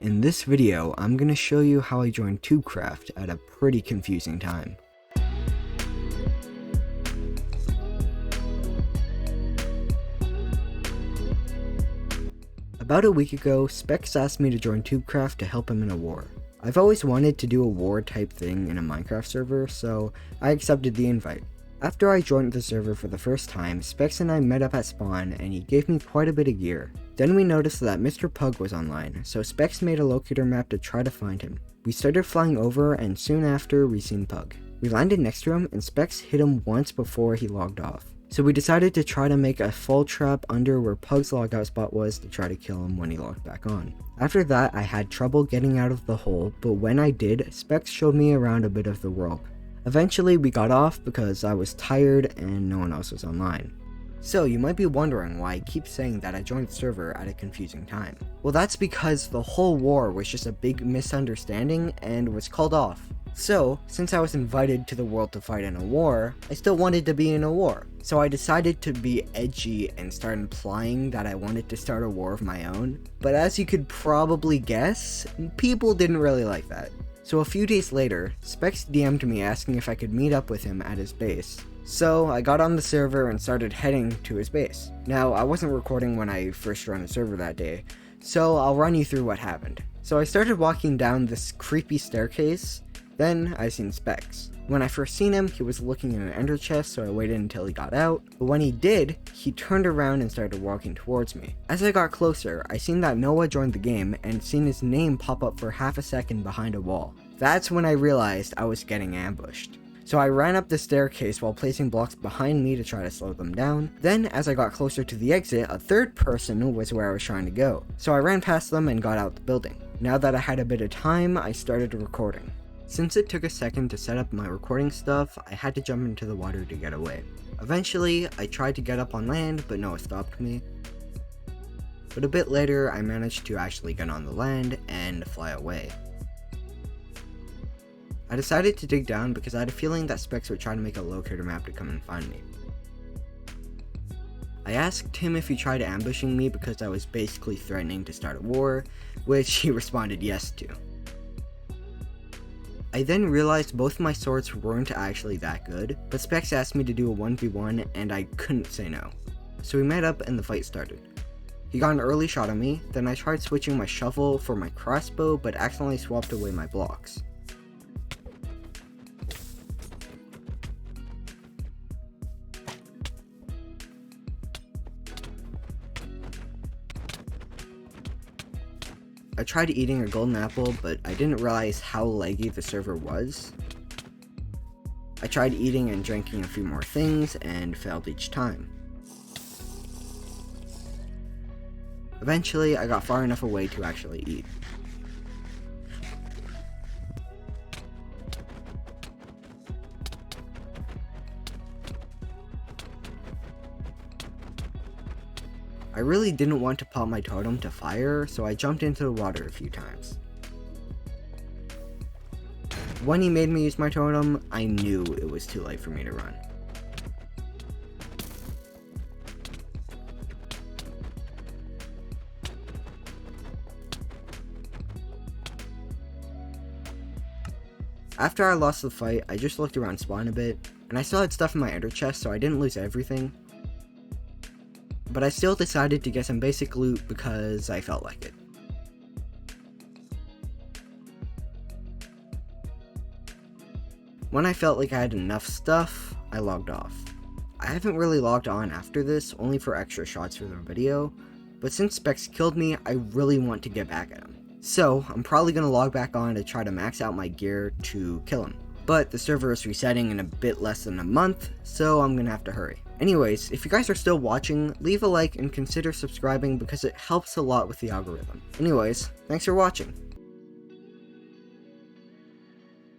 In this video, I'm going to show you how I joined TubeCraft at a pretty confusing time. About a week ago, Specs asked me to join TubeCraft to help him in a war. I've always wanted to do a war type thing in a Minecraft server, so I accepted the invite. After I joined the server for the first time, Specs and I met up at spawn and he gave me quite a bit of gear. Then we noticed that Mr. Pug was online, so Specs made a locator map to try to find him. We started flying over and soon after we seen Pug. We landed next to him and Specs hit him once before he logged off. So we decided to try to make a fall trap under where Pug's logout spot was to try to kill him when he logged back on. After that I had trouble getting out of the hole, but when I did, Specs showed me around a bit of the world. Eventually we got off because I was tired and no one else was online. So you might be wondering why I keep saying that I joined the server at a confusing time. Well, that's because the whole war was just a big misunderstanding and was called off. So, since I was invited to the world to fight in a war, I still wanted to be in a war. So I decided to be edgy and start implying that I wanted to start a war of my own. But as you could probably guess, people didn't really like that. So a few days later, Specs DM'd me asking if I could meet up with him at his base. So I got on the server and started heading to his base. Now, I wasn't recording when I first joined the server that day, so I'll run you through what happened. So I started walking down this creepy staircase, then I seen Specs. When I first seen him, he was looking in an ender chest, so I waited until he got out, but when he did, he turned around and started walking towards me. As I got closer, I seen that Noah joined the game and seen his name pop up for half a second behind a wall. That's when I realized I was getting ambushed. So I ran up the staircase while placing blocks behind me to try to slow them down. Then, as I got closer to the exit, a third person was where I was trying to go. So I ran past them and got out the building. Now that I had a bit of time, I started recording. Since it took a second to set up my recording stuff, I had to jump into the water to get away. Eventually, I tried to get up on land, but Noah stopped me. But a bit later, I managed to actually get on the land and fly away. I decided to dig down because I had a feeling that Specs would try to make a locator map to come and find me. I asked him if he tried ambushing me because I was basically threatening to start a war, which he responded yes to. I then realized both my swords weren't actually that good, but Specs asked me to do a 1v1 and I couldn't say no. So we met up and the fight started. He got an early shot on me, then I tried switching my shovel for my crossbow but accidentally swapped away my blocks. I tried eating a golden apple, but I didn't realize how laggy the server was. I tried eating and drinking a few more things and failed each time. Eventually, I got far enough away to actually eat. I really didn't want to pop my totem to fire, so I jumped into the water a few times. When he made me use my totem, I knew it was too late for me to run. After I lost the fight, I just looked around spawn a bit, and I still had stuff in my ender chest, so I didn't lose everything. But I still decided to get some basic loot because I felt like it. When I felt like I had enough stuff, I logged off. I haven't really logged on after this, only for extra shots for the video, but since Specs killed me, I really want to get back at him. So, I'm probably going to log back on to try to max out my gear to kill him. But the server is resetting in a bit less than a month, so I'm going to have to hurry. Anyways, if you guys are still watching, leave a like and consider subscribing because it helps a lot with the algorithm. Anyways, thanks for watching.